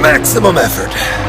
Maximum effort.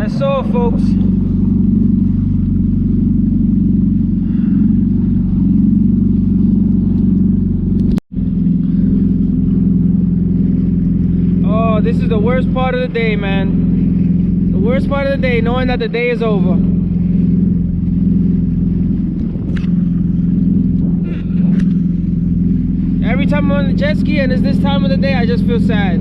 That's all, folks. Oh, this is the worst part of the day, man. The worst part of the day, knowing that the day is over. Every time I'm on the jet ski and it's this time of the day, I just feel sad.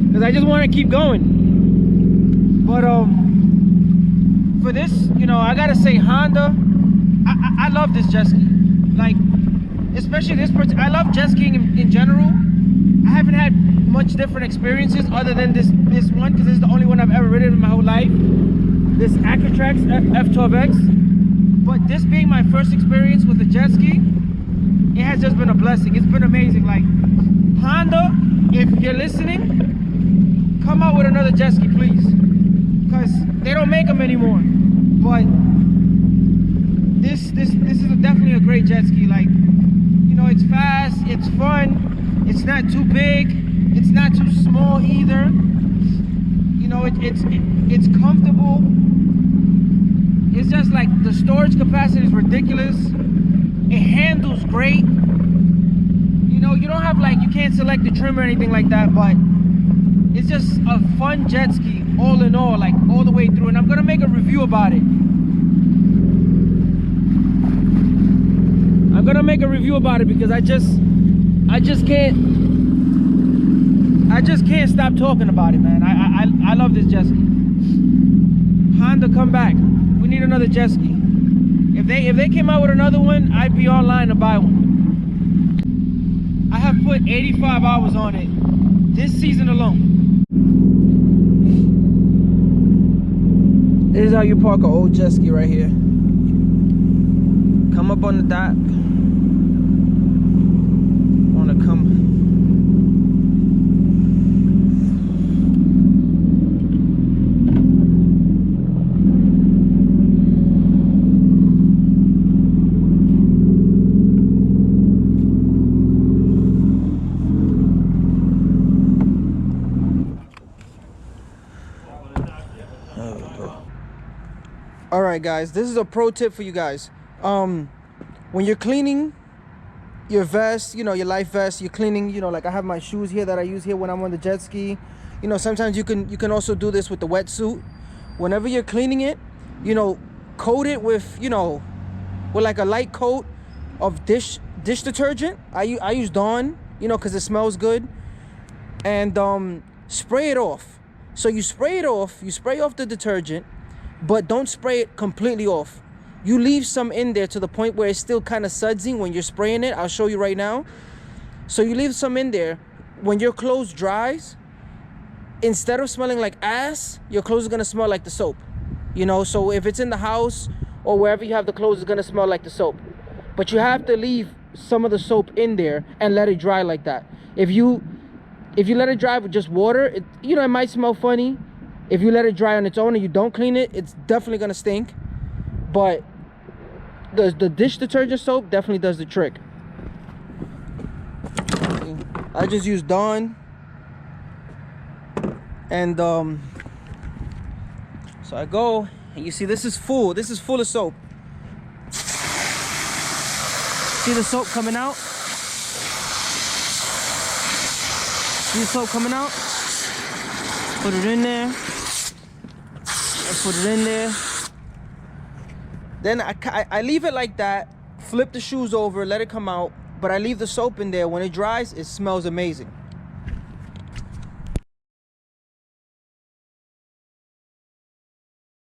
Because I just want to keep going. But for this, you know, I gotta say Honda, I love this jet ski. Like, especially this person. I love jet skiing in general. I haven't had much different experiences other than this one, because this is the only one I've ever ridden in my whole life. This Acrotrax F12X. But this being my first experience with a jet ski, it has just been a blessing. It's been amazing. Like, Honda, if you're listening, come out with another jet ski, please, because they don't make them anymore. But this is definitely a great jet ski. Like, you know, it's fast, it's fun, it's not too big, it's not too small either. You know, it's comfortable. It's just like the storage capacity is ridiculous. It handles great. You know, you don't have, like, you can't select the trim or anything like that, but it's just a fun jet ski all in all, like all the way through. And I'm gonna make a review about it. I'm gonna make a review about it because I just can't stop talking about it, man. I love this jet ski. Honda, come back. We need another jet ski. If they came out with another one, I'd be online to buy one. I have put 85 hours on it this season alone. This is how you park an old jet ski right here. Come up on the dock. Wanna come. All right, guys, this is a pro tip for you guys. When you're cleaning your vest, you know, your life vest, you're cleaning, you know, like I have my shoes here that I use here when I'm on the jet ski. You know, sometimes you can also do this with the wetsuit. Whenever you're cleaning it, you know, coat it with, you know, with like a light coat of dish detergent. I use Dawn, you know, because it smells good. And spray it off. So you spray it off, you spray off the detergent, but don't spray it completely off. You leave some in there to the point where it's still kind of sudsing when you're spraying it. I'll show you right now. So you leave some in there. When your clothes dries, instead of smelling like ass, your clothes are gonna smell like the soap. You know, so if it's in the house or wherever you have the clothes, it's gonna smell like the soap. But you have to leave some of the soap in there and let it dry like that. If you let it dry with just water, you know, it might smell funny. If you let it dry on its own and you don't clean it, it's definitely gonna stink. But the dish detergent soap definitely does the trick. I just use Dawn. And so I go, and you see this is full of soap. See the soap coming out? See the soap coming out? Put it in there. Put it in there. Then I leave it like that, flip the shoes over, let it come out, but I leave the soap in there. When it dries, it smells amazing.